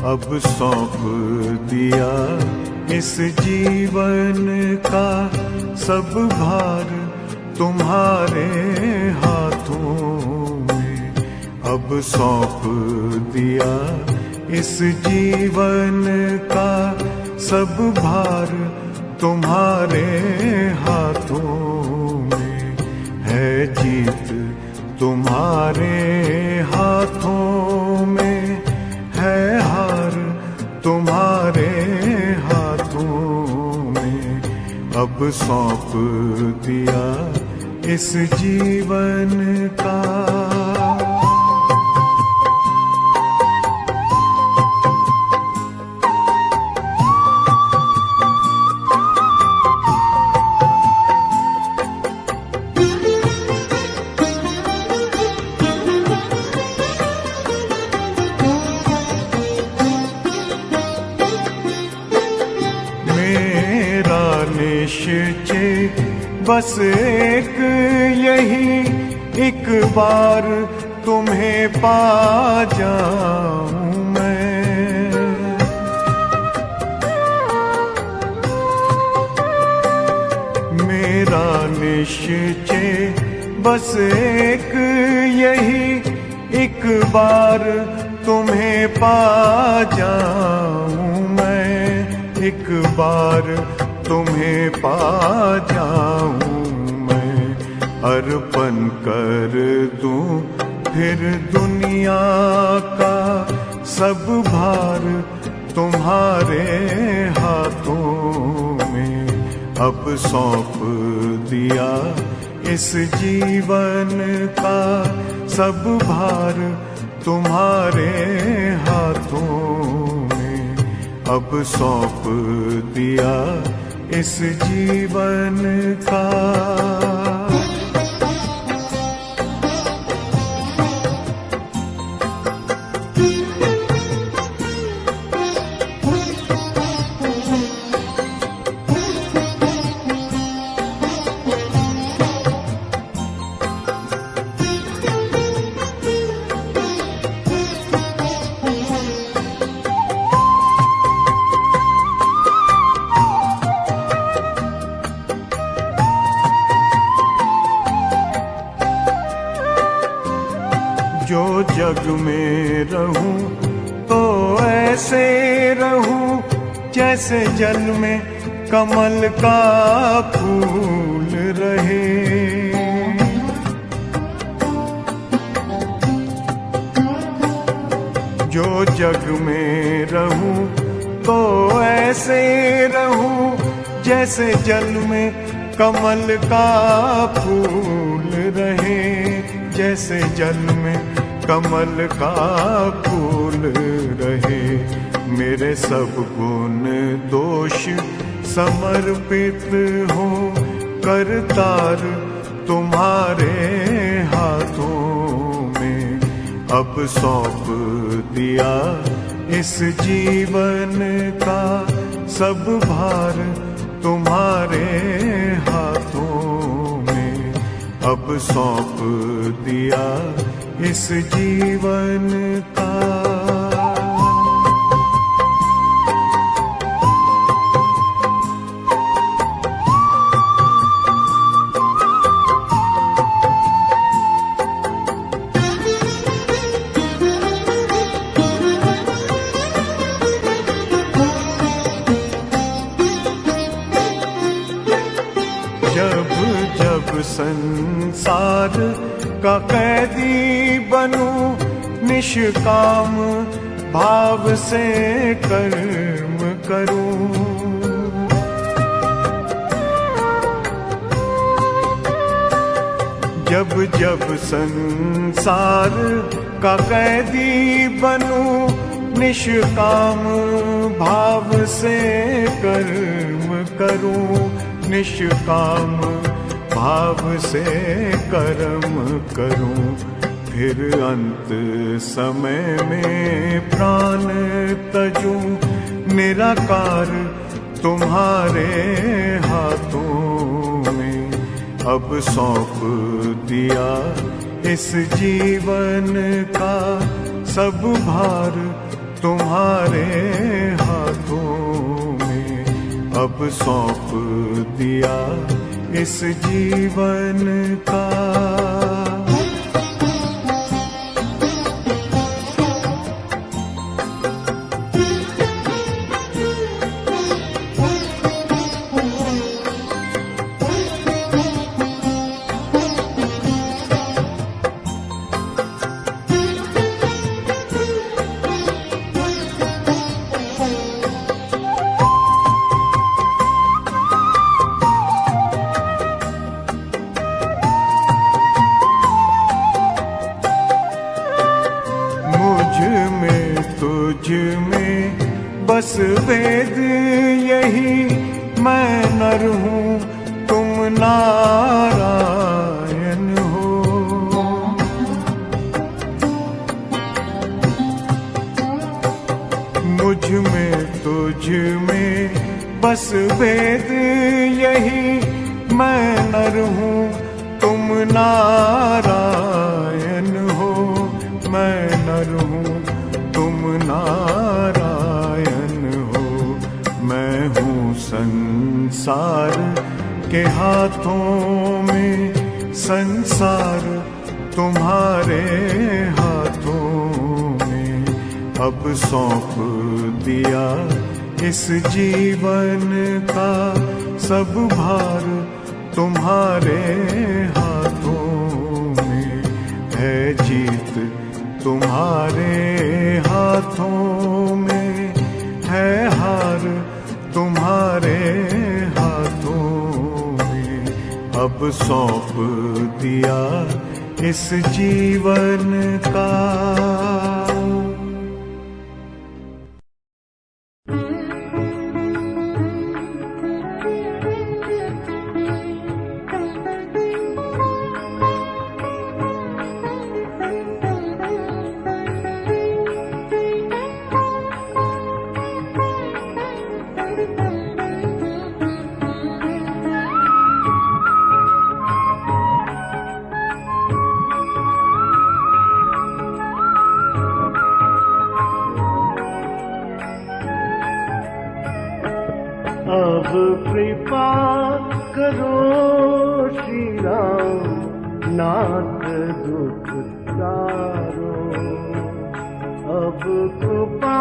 अब सौंप दिया इस जीवन का सब भार तुम्हारे हाथों में। अब सौंप दिया इस जीवन का सब भार तुम्हारे हाथों में। है जीत तुम्हारे हाथों में, है हार तुम्हारे हाथों में। अब सौंप दिया इस जीवन का। निश्चय बस एक यही, एक बार तुम्हें पा जाऊं मैं। मेरा निश्चय बस एक यही, एक बार तुम्हें पा जाऊं मैं। एक बार तुम्हें पा जाऊं मैं। अर्पण कर दूं फिर दुनिया का सब भार तुम्हारे हाथों में। अब सौंप दिया इस जीवन का सब भार तुम्हारे हाथों में। अब सौंप दिया इस जीवन का। जो जग में रहूं तो ऐसे रहूं जैसे जल में कमल का फूल रहे। जो जग में रहूं तो ऐसे रहूं जैसे जल में कमल का फूल रहे। जैसे जल में कमल का फूल रहे। मेरे सब गुण दोष समर्पित हो करतार तुम्हारे हाथों में। अब सौंप दिया इस जीवन का सब भार तुम्हारे हाथों में। अब सौंप दिया इस जीवन का। जब जब संसार का कैदी बनूं निष्काम भाव से कर्म करूं। जब जब संसार का कैदी बनूं निष्काम भाव से कर्म करूं। निष्काम भाव से कर्म करूं। फिर अंत समय में प्राण तजूं निराकार तुम्हारे हाथों में। अब सौंप दिया इस जीवन का सब भार तुम्हारे हाथों में अब सौंप दिया इस जीवन का। तुझ में बस वेद यही, मैं नर हूँ तुम नारायण हो। मुझ में तुझ में बस वेद यही, मैं नर हूँ तुम नारायण हो। मैं नर हूँ तुम नारायण हो। मैं हूँ संसार के हाथों में, संसार तुम्हारे हाथों में अब सौंप दिया इस जीवन का। सब भार तुम्हारे हाथों में है, जीत तुम्हारे हाथों में है, हार तुम्हारे हाथों में अब सौंप दिया इस जीवन का। अब कृपा करो श्री राम, नाथ दुख तारो। अब कृपा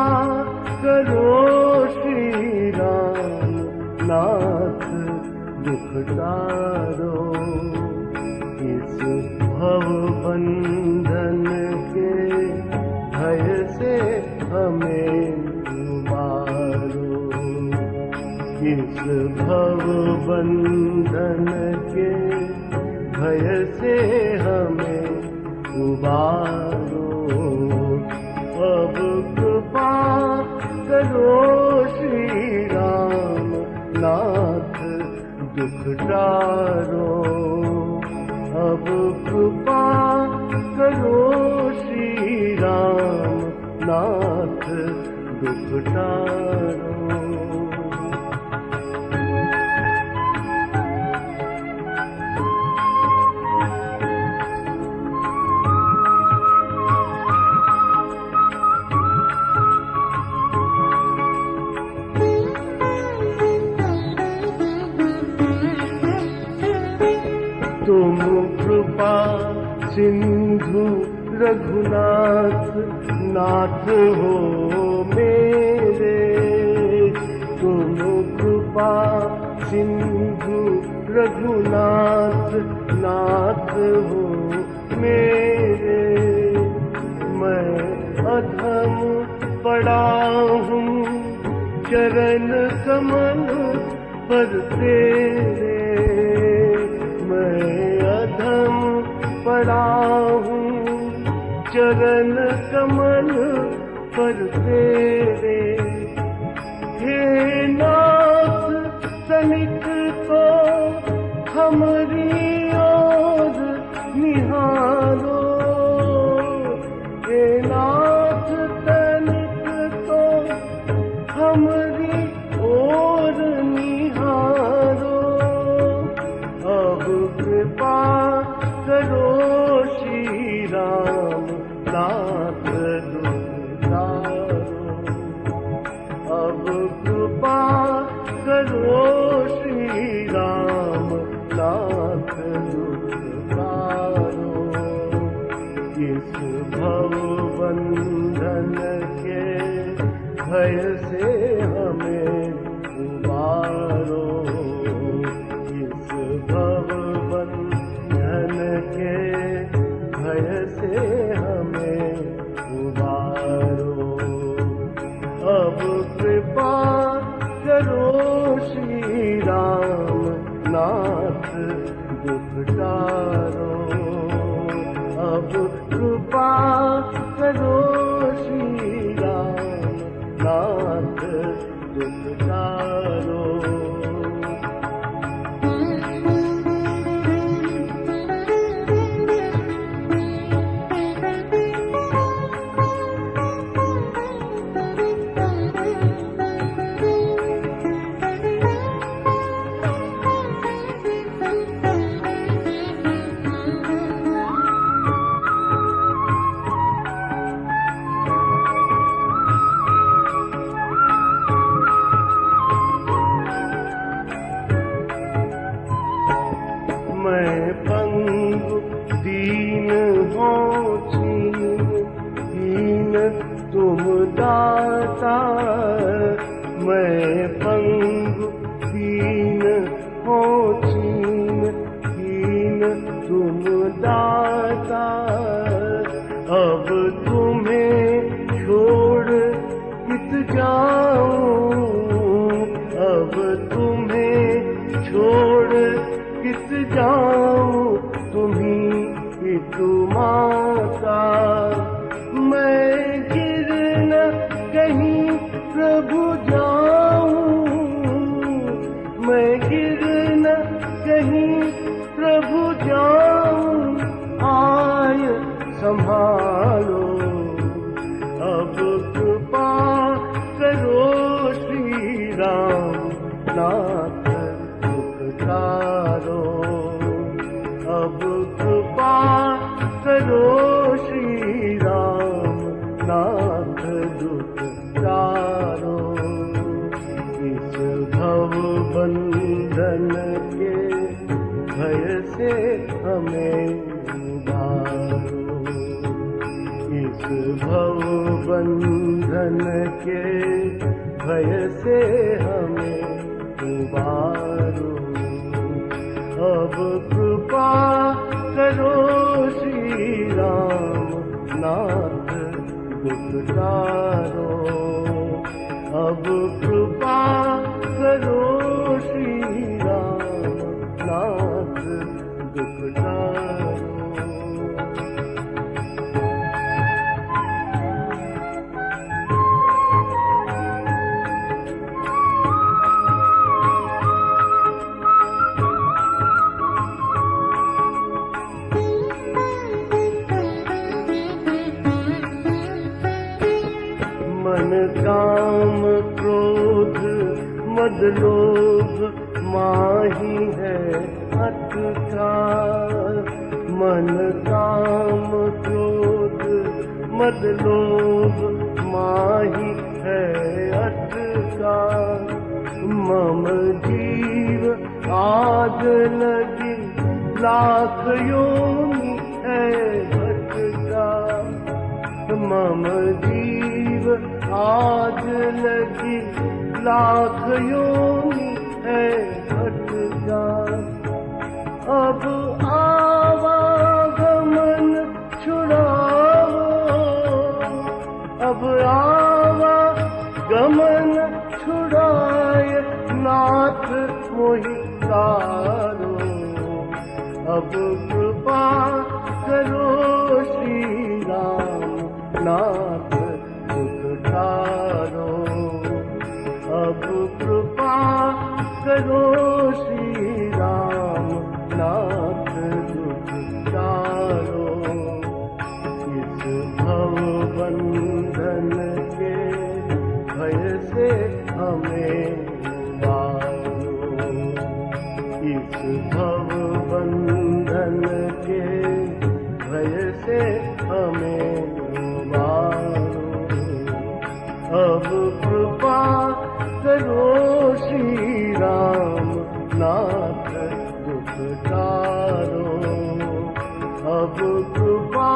करो श्री राम, नाथ दुख तारो। इस भव बंधन के भय से हमें उबारो। इस भव बंधन के भय से हमें उबारो। अब कृपा करो श्री राम, नाथ दुख टारो। अब कृपा करो श्री राम, नाथ दुख टारो। तुम कृपा सिंधु रघुनाथ, नाथ हो मेरे। तुम कृपा सिंधु रघुनाथ, नाथ हो मेरे। मैं अधम पड़ा हूँ चरण कमल पर तेरे। मैं अधम पड़ा हूँ चरण कमल पर तेरे। हे नाथ तनिक को हमारी ओर निहारो। हे नाथ तनिक को हमारी ओर निहारो। अब कृपा करो श्री राम, नाथ दुख तारो। इस भव बंधन के भय से हमें उबारो, इस भव बंधन के भय से हमें उबारो। अब कृपा करो श्री राम नाथ दुख टारो, अब कृपा करो श्री राम नाथ दुख टारो। मैं पंगु दीन हो छीन, हीन तुम दाता। मैं पंगु दीन हो छीन, हीन तुम दाता। अब तुम्हें छोड़ कित जाऊं, अब तुम्हें छोड़ कित जाऊं, तुम्हीं पितु माता। मैं गिर न कहीं प्रभु जाऊं, मैं गिर न कहीं प्रभु जाऊं, आय संभालो। अब कृपा करो श्री राम नाथ दुख टारो, अब कृपा करो श्री राम नाथ दुख टारो। इस भव बंधन के भय से हमें उबारो, इस भव बंधन के भय से हमें उबारो। अब कृपा करो श्री राम नाथ दुख टारो, अब कृपा करो श्री राम नाथ दुख टारो। मन काम क्रोध मद लोभ माही है अत का, मन काम क्रोध मद लोभ माही है अत का। मम जीव आज लगी लाख योनि है अत का, मम जीव आज लगी लाख योनि है भटका। अब आवागमन छुड़ाओ, अब आवागमन छुड़ाए नाथ मोहि तारो। अब कृपा करो श्री राम नाथ दुख टारो, अब कृपा करो श्री राम नाथ दुख टारो। इस भव बंधन के भय से हमें उबारो, इस भव बंधन के भय से हमें उबारो। अब कृपा करो श्री राम नाथ दुख टारो, अब कृपा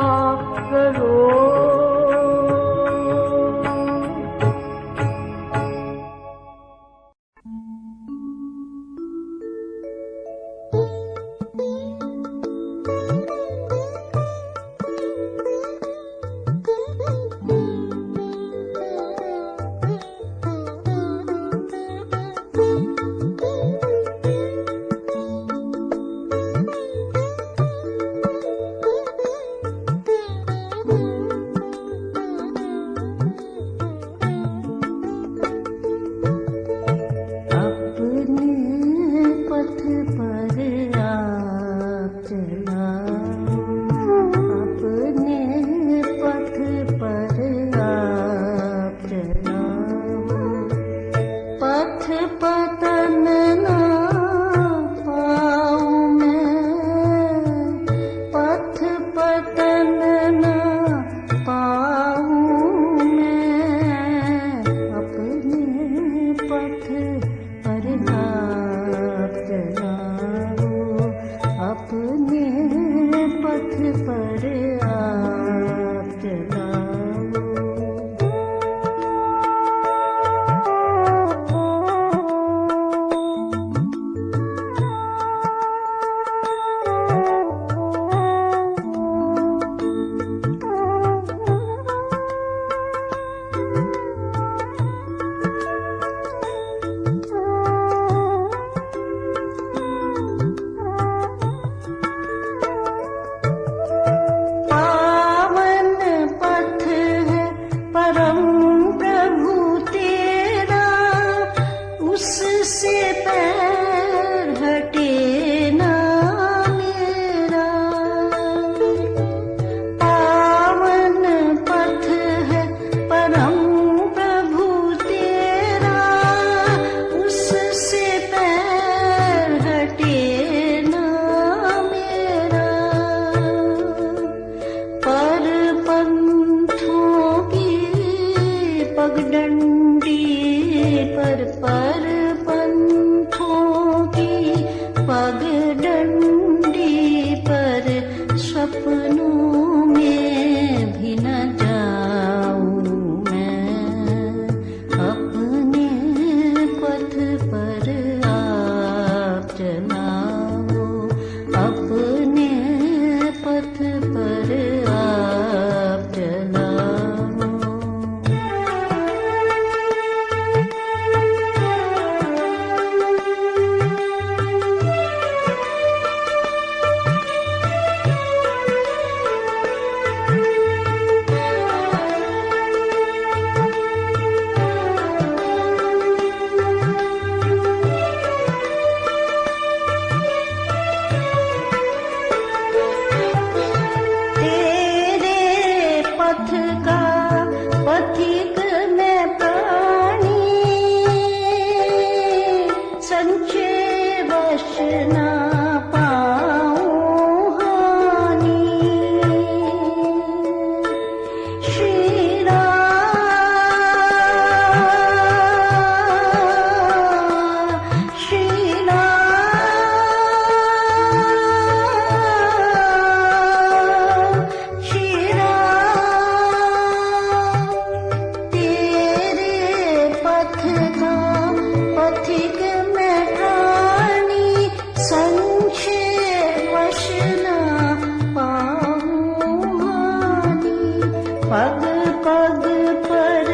पग पग पर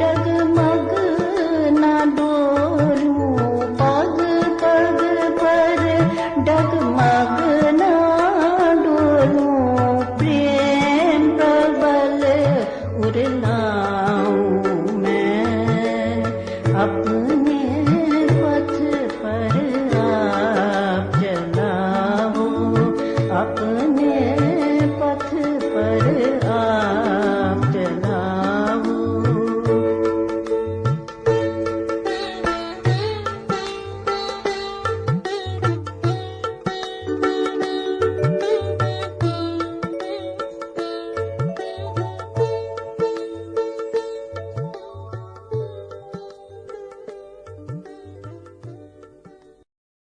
डगमग न डोलूं, पग पग पर डगमग न डोलूं, प्रेम प्रबल उरला